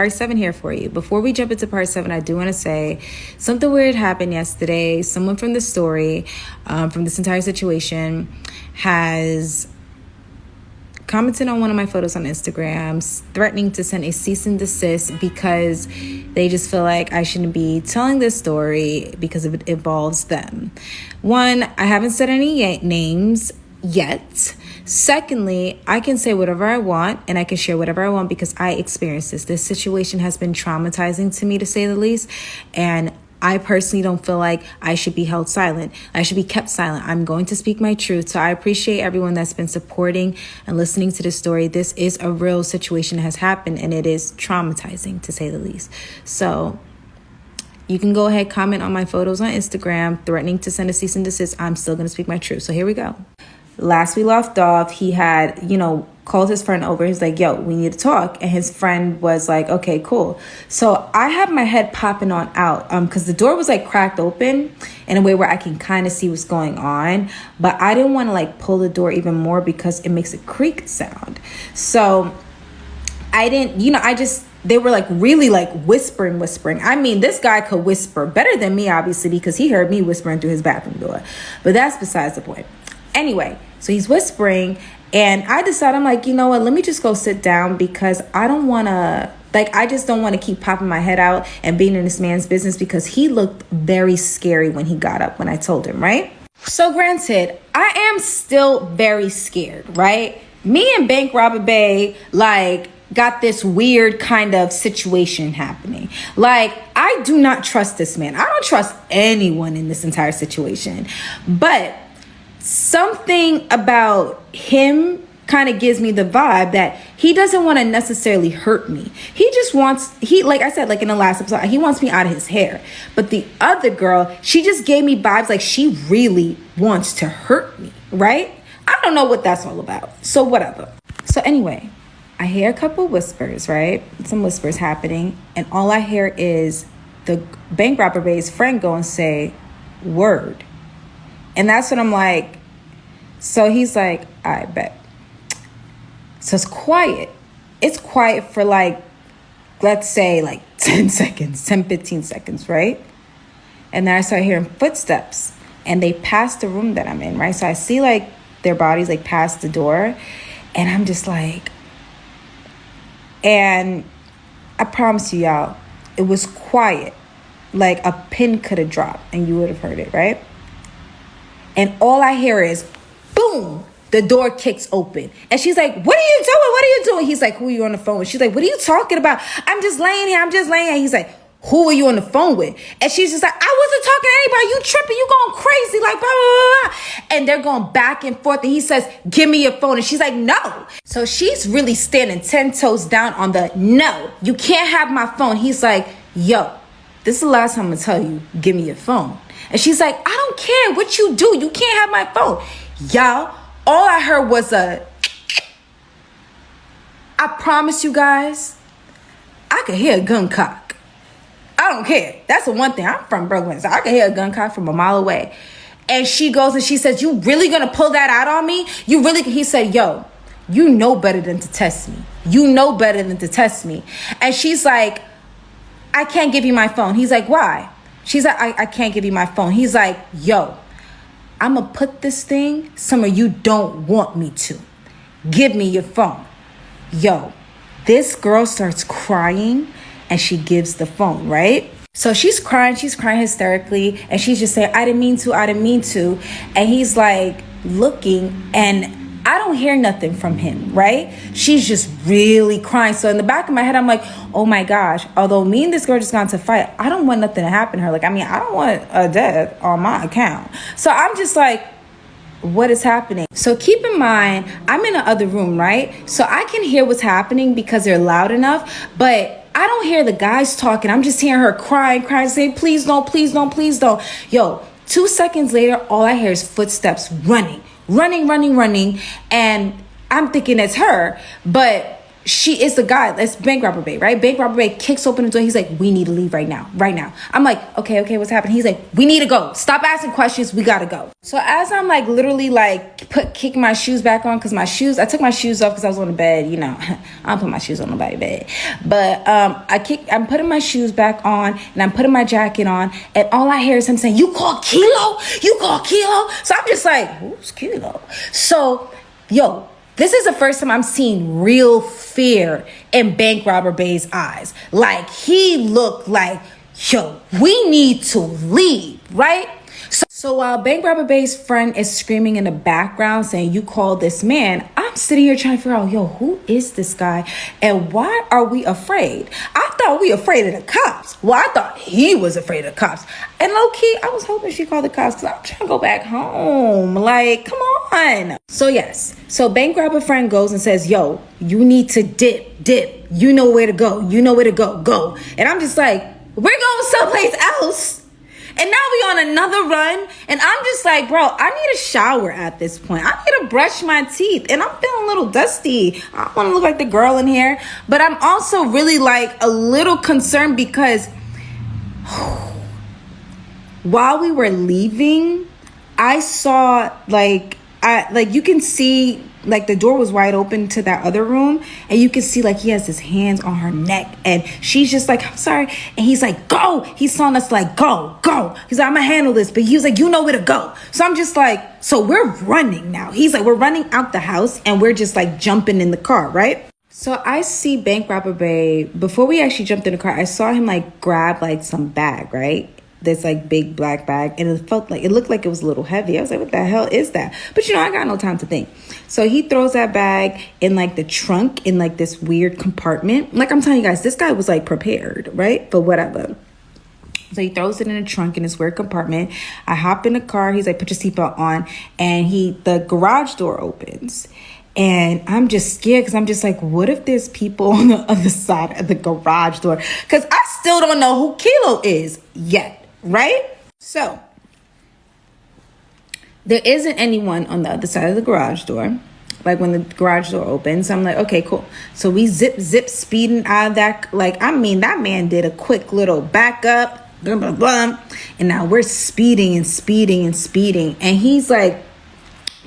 Part 7 here for you. Before we jump into part 7, I do want to say something weird happened yesterday. Someone from the story, from this entire situation, has commented on one of my photos on Instagram, threatening to send a cease and desist because they just feel like I shouldn't be telling this story because it involves them. One, I haven't said any names yet. Secondly, I can say whatever I want and I can share whatever I want because I experienced this. This situation has been traumatizing to me, to say the least. And I personally don't feel like I should be held silent. I should be kept silent. I'm going to speak my truth. So I appreciate everyone that's been supporting and listening to this story. This is a real situation that has happened and it is traumatizing, to say the least. So you can go ahead, comment on my photos on Instagram, threatening to send a cease and desist. I'm still going to speak my truth. So here we go. Last we left off, he had, called his friend over. He's like, yo, we need to talk. And his friend was like, okay, cool. So I have my head popping on out because the door was like cracked open in a way where I can kind of see what's going on. But I didn't want to like pull the door even more because it makes a creak sound. So I didn't, they were like really like whispering. I mean, this guy could whisper better than me, obviously, because he heard me whispering through his bathroom door. But that's besides the point. Anyway, so he's whispering and I decided, I'm like, you know what, let me just go sit down because I don't want to, I just don't want to keep popping my head out and being in this man's business because he looked very scary when he got up when I told him, right? So granted, I am still very scared, right? Me and Bank Robber Bay, got this weird kind of situation happening. I do not trust this man. I don't trust anyone in this entire situation. But something about him kind of gives me the vibe that he doesn't want to necessarily hurt me. He just wants, like I said, like in the last episode, he wants me out of his hair. But the other girl, she just gave me vibes like she really wants to hurt me, right? I don't know what that's all about. So whatever. So anyway, I hear a couple whispers, right? Some whispers happening. And all I hear is the Bank Robber Bay's friend go and say, word. And that's when I'm like, so he's like, I bet. So it's quiet. It's quiet for let's say 10 seconds, 10, 15 seconds, right? And then I start hearing footsteps and they pass the room that I'm in, right? So I see their bodies past the door and I'm just and I promise you, y'all, it was quiet. Like a pin could have dropped and you would have heard it, right? And all I hear is, boom, the door kicks open. And she's like, what are you doing? What are you doing? He's like, who are you on the phone with? She's like, what are you talking about? I'm just laying here. He's like, who are you on the phone with? And she's just like, I wasn't talking to anybody. You tripping. You going crazy. Blah, blah, blah, blah. And they're going back and forth. And he says, give me your phone. And she's like, no. So she's really standing 10 toes down on the no. You can't have my phone. He's like, yo, this is the last time I'm going to tell you, give me your phone. And she's like, I don't care what you do. You can't have my phone. Y'all, all I heard was I promise you guys, I could hear a gun cock. I don't care. That's the one thing. I'm from Brooklyn, so I could hear a gun cock from a mile away. And she goes and she says, you really going to pull that out on me? He said, yo, you know better than to test me. You know better than to test me. And she's like, I can't give you my phone. He's like, why? She's like, I can't give you my phone. He's like, yo, I'm going to put this thing somewhere you don't want me to. Give me your phone. Yo, this girl starts crying and she gives the phone, right? So she's crying hysterically. And she's just saying, I didn't mean to. And he's like looking and I don't hear nothing from him, right? She's just really crying. So in the back of my head, I'm like, oh my gosh, although me and this girl just got into a fight, I don't want nothing to happen to her. I don't want a death on my account. So I'm just like, what is happening? So keep in mind, I'm in the other room, right? So I can hear what's happening because they're loud enough, but I don't hear the guys talking. I'm just hearing her crying, saying, please don't. Yo, 2 seconds later, all I hear is footsteps running. And I'm thinking it's her, but she is the guy. That's bank robber babe, right? Bank robber babe kicks open the door. He's like, we need to leave right now. I'm like, okay, what's happening? He's like, we need to go. Stop asking questions. We gotta go. So as I'm like literally like kicking my shoes back on, because I took my shoes off because I was on the bed. You know, I don't put my shoes on nobody's bed. But I'm putting my shoes back on and I'm putting my jacket on, and all I hear is him saying, you call Kilo? You call Kilo? So I'm just like, who's Kilo? So, yo, this is the first time I'm seeing real fear in bank robber bae's eyes. Like, he looked like, yo, we need to leave, right? So while bank robber bae's friend is screaming in the background saying, you called this man, I'm sitting here trying to figure out, yo, who is this guy? And why are we afraid? I thought we afraid of the cops. Well, I thought he was afraid of the cops. And low-key, I was hoping she called the cops because I'm trying to go back home. Like, come on. So yes. So bank robber friend goes and says, yo, you need to dip. You know where to go. Go. And I'm just like, we're going someplace else. And now we on another run. And I'm just like, bro, I need a shower at this point. I need to brush my teeth. And I'm feeling a little dusty. I don't want to look like the girl in here. But I'm also really like a little concerned because while we were leaving, I saw you can see like the door was wide open to that other room, and you can see like he has his hands on her neck, and she's just like, I'm sorry. And he's like, go. He's telling us like, go. He's like, I'm gonna handle this. But he was like, you know where to go. So I'm just like, so we're running now. He's like, we're running out the house and we're just like jumping in the car, right? So I see bank robber bae. Before we actually jumped in the car, I saw him like grab like some bag, right? This like big black bag, and it looked like it was a little heavy. I was like, what the hell is that? But you know, I got no time to think. So he throws that bag in like the trunk in like this weird compartment. Like I'm telling you guys, this guy was like prepared, right? For whatever. So he throws it in the trunk in this weird compartment. I hop in the car. He's like, put your seatbelt on. And the garage door opens. And I'm just scared because I'm just like, what if there's people on the other side of the garage door? Because I still don't know who Kilo is yet. Right? So there isn't anyone on the other side of the garage door. Like when the garage door opens, I'm like, okay, cool. So we zip speeding out of that. Like, I mean, that man did a quick little backup, blah, blah, blah. And now we're speeding. And he's like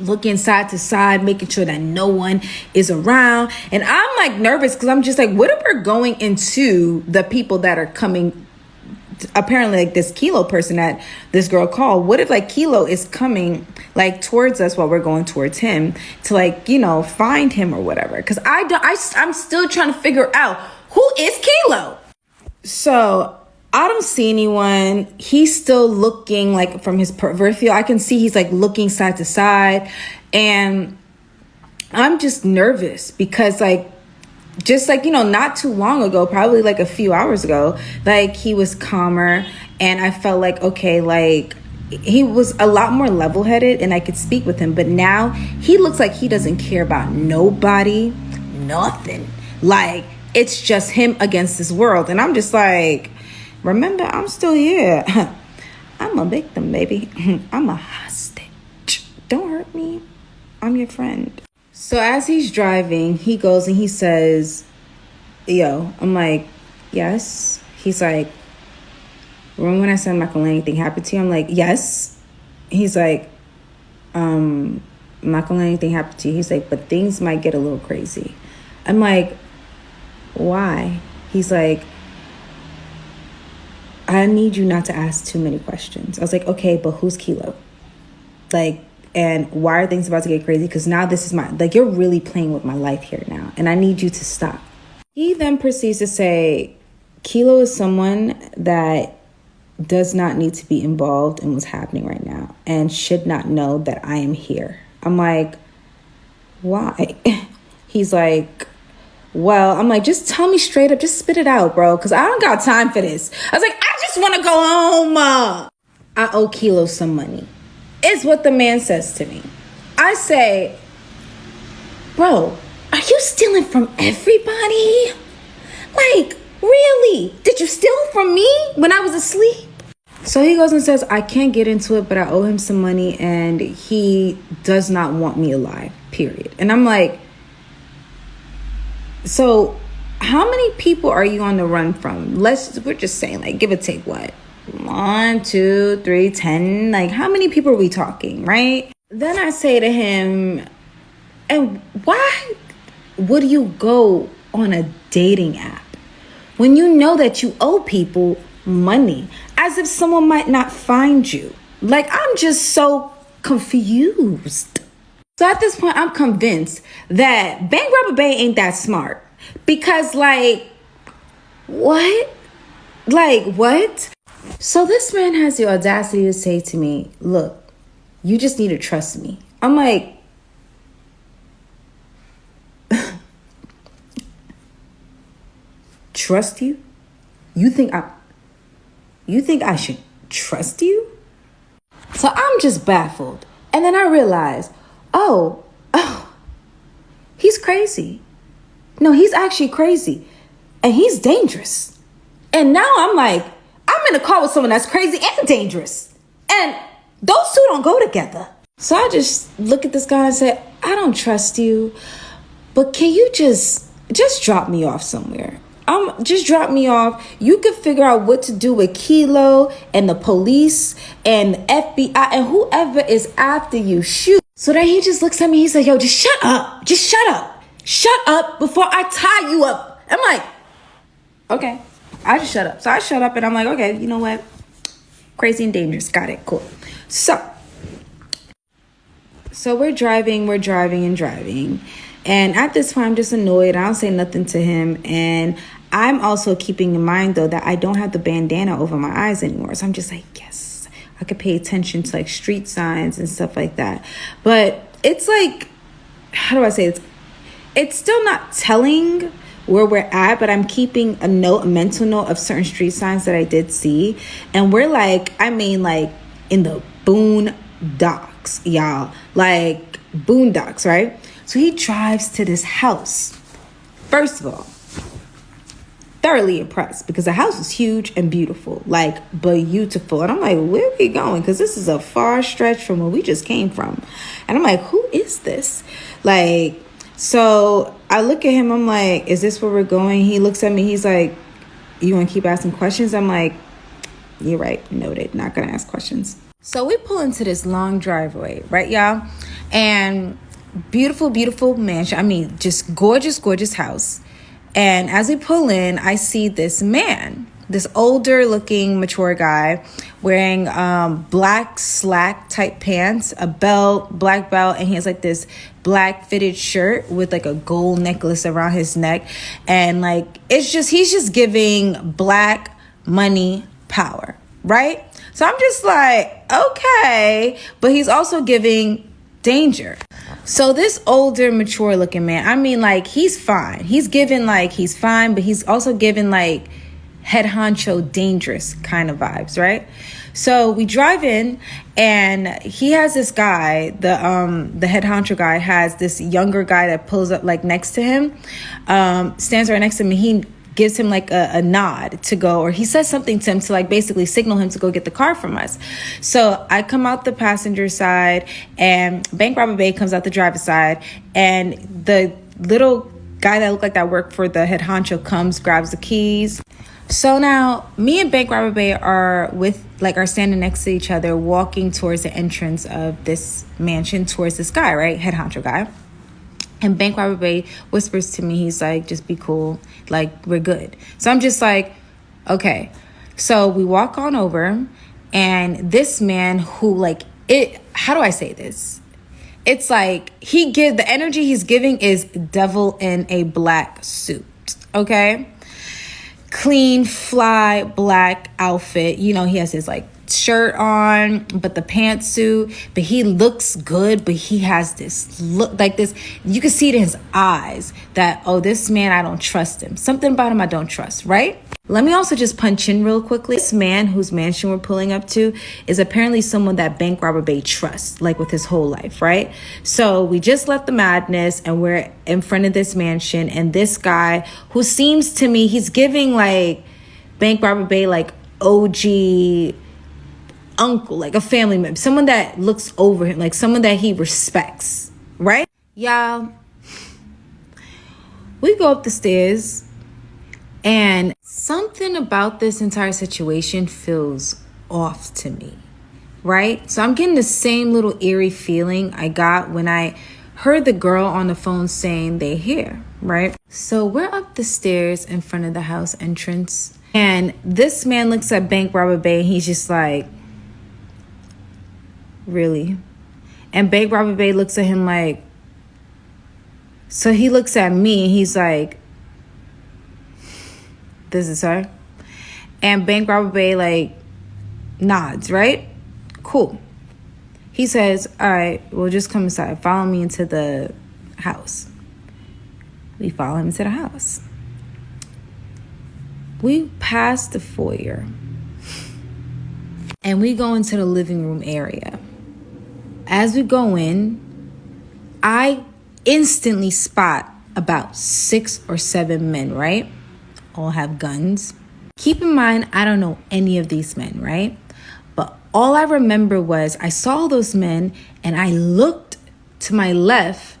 looking side to side, making sure that no one is around. And I'm like nervous because I'm just like, what if we're going into the people that are coming? Apparently like this Kilo person that this girl called, what if like Kilo is coming like towards us while we're going towards him to like, you know, find him or whatever? Because I'm still trying to figure out who is Kilo. So I don't see anyone. He's still looking like from his peripheral. I can see he's like looking side to side, and I'm just nervous because like, just like, you know, not too long ago, probably like a few hours ago, like he was calmer, and I felt like, okay, like he was a lot more level-headed and I could speak with him. But now he looks like he doesn't care about nobody, nothing. Like it's just him against this world. And I'm just like, remember, I'm still here. I'm a victim, baby. I'm a hostage. Don't hurt me. I'm your friend. So as he's driving, he goes and he says, yo, I'm like, yes. He's like, remember when I said I'm not gonna let anything happen to you? I'm like, yes. He's like, I'm not gonna let anything happen to you. He's like, but things might get a little crazy. I'm like, why? He's like, I need you not to ask too many questions. I was like, okay, but who's Kilo? Like, and why are things about to get crazy? Because now this is like, you're really playing with my life here now. And I need you to stop. He then proceeds to say, Kilo is someone that does not need to be involved in what's happening right now and should not know that I am here. I'm like, why? He's like, well, I'm like, just tell me straight up. Just spit it out, bro. Because I don't got time for this. I was like, I just want to go home. I owe Kilo some money. Is what the man says to me. I say, bro, are you stealing from everybody? Like, really? Did you steal from me when I was asleep? So he goes and says, I can't get into it, but I owe him some money and he does not want me alive, period. And I'm like, So how many people are you on the run from? We're just saying, like, give or take what? 1, 2, 3, 10. Like, how many people are we talking, right? Then I say to him, and why would you go on a dating app when you know that you owe people money, as if someone might not find you? Like, I'm just so confused. So at this point, I'm convinced that Bank Robber Bay ain't that smart. Because, like, what? Like, what? So this man has the audacity to say to me, look, you just need to trust me. I'm like, trust you? You think I should trust you? So I'm just baffled. And then I realize, oh, he's crazy. No, he's actually crazy. And he's dangerous. And now I'm like, I'm in a car with someone that's crazy and dangerous. And those two don't go together. So I just look at this guy and say, I don't trust you, but can you just drop me off somewhere? Just drop me off. You can figure out what to do with Kilo and the police and FBI and whoever is after you. Shoot. So then he just looks at me. He's like, yo, just shut up. Just shut up. Shut up before I tie you up. I'm like, okay. I just shut up. So I shut up and I'm like, okay, you know what? Crazy and dangerous. Got it. Cool. So we're driving. And at this point, I'm just annoyed. I don't say nothing to him. And I'm also keeping in mind, though, that I don't have the bandana over my eyes anymore. So I'm just like, yes, I could pay attention to like street signs and stuff like that. But it's like, how do I say it? It's still not telling where we're at, but I'm keeping a mental note of certain street signs that I did see. And we're like, in the boondocks, y'all. Like boondocks, right? So he drives to this house. First of all, thoroughly impressed because the house is huge and beautiful, like beautiful. And I'm like, where are we going? Because this is a far stretch from where we just came from. And I'm like, who is this? Like, so I look at him. I'm like, is this where we're going? He looks at me. He's like, you want to keep asking questions? I'm like, you're right. Noted. Not going to ask questions. So we pull into this long driveway, right, y'all? And beautiful, beautiful mansion. I mean, just gorgeous, gorgeous house. And as we pull in, I see this man, this older looking, mature guy wearing black slack type pants, a belt, black belt. And he has like this black fitted shirt with like a gold necklace around his neck. And like, he's just giving black money power, right? So I'm just like, okay, but he's also giving danger. So this older, mature looking man, I mean, like, he's fine. He's giving like, he's fine, but he's also giving like head honcho dangerous kind of vibes, right? So we drive in and he has this guy, the head honcho guy has this younger guy that pulls up like next to him, stands right next to him, and he gives him like a nod to go, or he says something to him to like basically signal him to go get the car from us. So I come out the passenger side and Bank Robber Bay comes out the driver's side, and the little guy that looked like that worked for the head honcho comes, grabs the keys. So now me and Bank Robber Bay are standing next to each other, walking towards the entrance of this mansion towards this guy, right? Head honcho guy. And Bank Robber Bay whispers to me, he's like, just be cool. Like, we're good. So I'm just like, okay. So we walk on over, and this man who how do I say this? It's like the energy he's giving is devil in a black suit. Okay. Clean, fly, black outfit. You know, he has his like shirt on, but the pantsuit, but he looks good, but he has this look like this. You can see it in his eyes that, oh, this man, I don't trust him. Something about him I don't trust, right? Let me also just punch in real quickly. This man whose mansion we're pulling up to is apparently someone that Bank Robber Bay trusts, like with his whole life, right? So we just left the madness and we're in front of this mansion, and this guy who seems to me, he's giving like Bank Robber Bay like OG uncle, like a family member, someone that looks over him, like someone that he respects, right? Y'all, We go up the stairs, and something about this entire situation feels off to me, right? So I'm getting the same little eerie feeling I got when I heard the girl on the phone saying they here, right? So we're up the stairs in front of the house entrance, and this man looks at Bank Robber Bay, and he's just like, really? And Bank Robber Bay looks at him like, so he looks at me, and he's like, this is her? And Bank Robber Bay like nods, right? Cool. He says, all right, well, just come inside. Follow me into the house. We follow him into the house. We pass the foyer, and we go into the living room area. As we go in, I instantly spot about 6 or 7 men, right? All have guns. Keep in mind, I don't know any of these men, right? But all I remember was I saw those men, and I looked to my left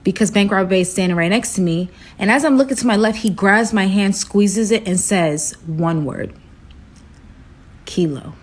because Bank Robber Bay is standing right next to me. And as I'm looking to my left, he grabs my hand, squeezes it, and says one word: Kilo.